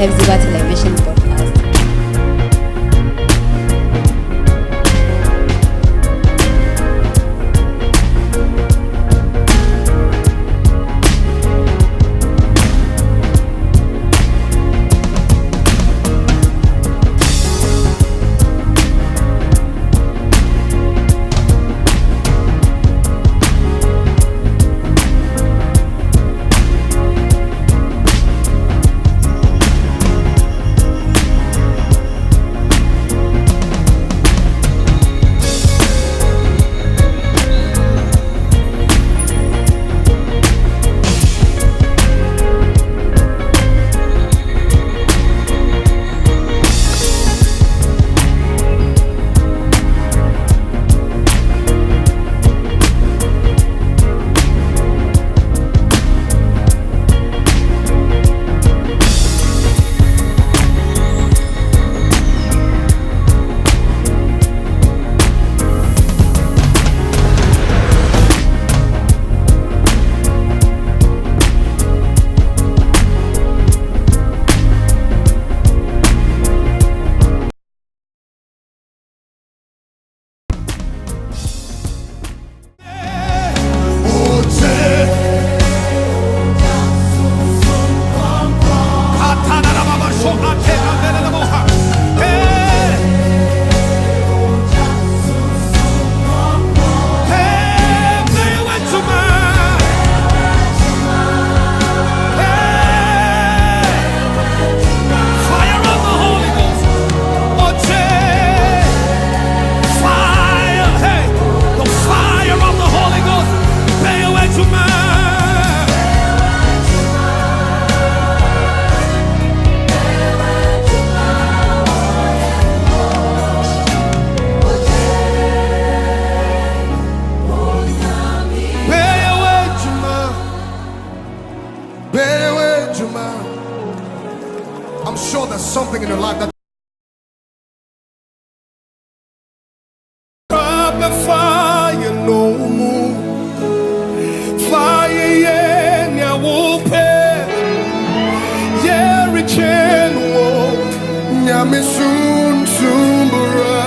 Heph-zi-bah television broadcast. I'm sure there's something in your life that fire no more. Fire yeah nya wope. Yeah return wo nya me soon sumbura.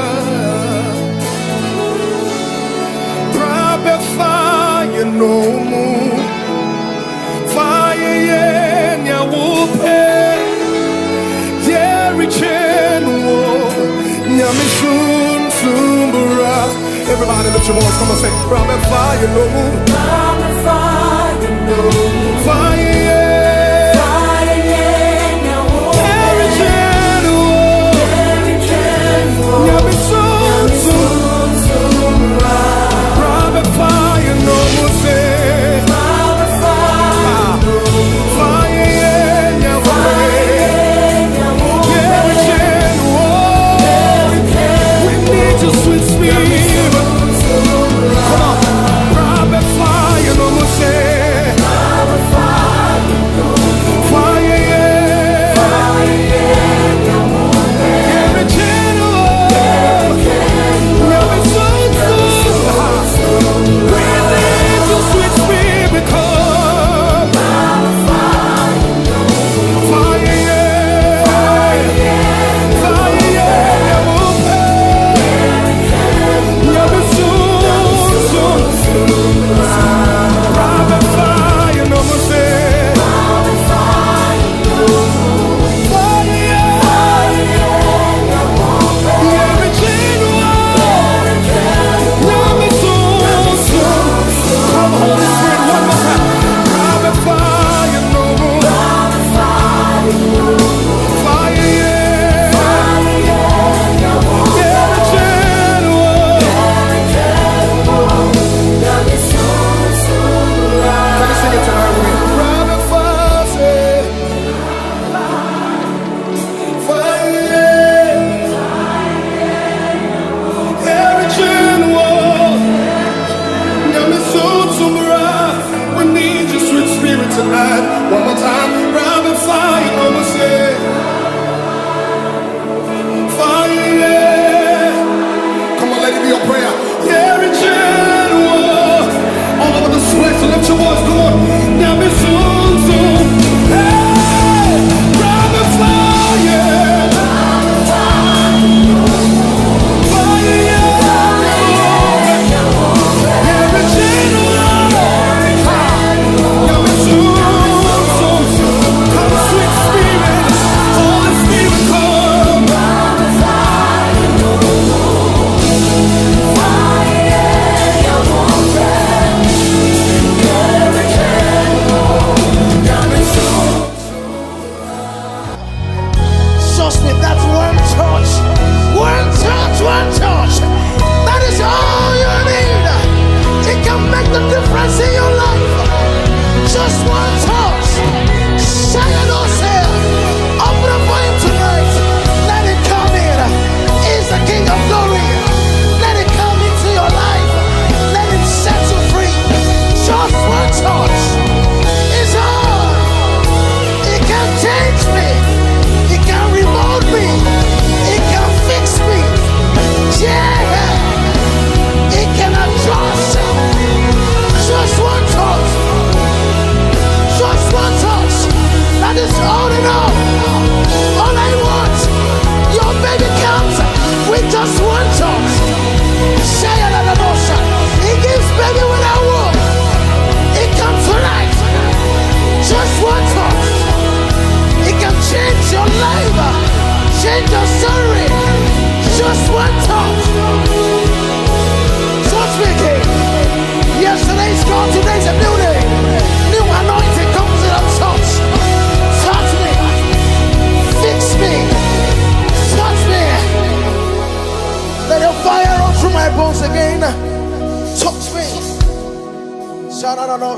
Fire no more. Fire yeah nya wope. Everybody lift your voice, come on, say, Robert Fire, no move. Robert Fire, no move. Fire, yeah. Fire, yeah. Now, Harry General. Harry General. Yummy soon, soon. Robert Fire, no move, say. Robert Fire, no move. Fire, yeah. Now, Harry General. We need your sweet spirit. Tonight, one more time, Robert Fire, no more say. Fire, yeah. Come on, let it be your prayer. Yeah, in general, all over the sweat, so lift your voice, come on. Now, Miss Soon, hey, Robert Fire.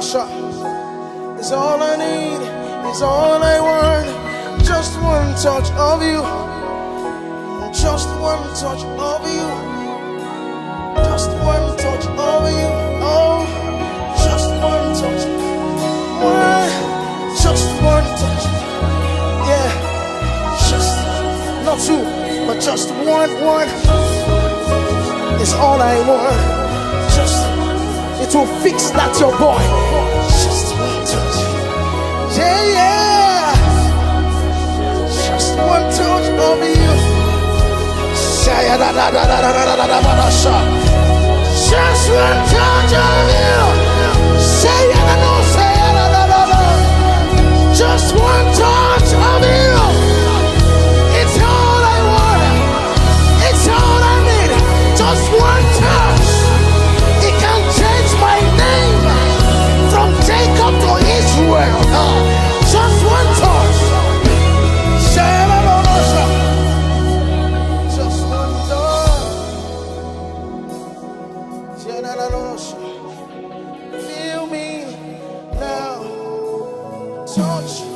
It's all I need, it's all I want. Just one touch of you, just one touch of you, just one touch of you. Oh, just one touch, just one touch. Yeah, just not two, but just one. It's all I want. Just it will fix that your boy. Just one touch. Yeah. Just one touch of you. Just one touch of you. Just one touch of you. It's all I want. It's all I need. Just one touch. It can change my name from Jacob to Israel. Just one touch. Just one touch. Feel me now. Touch.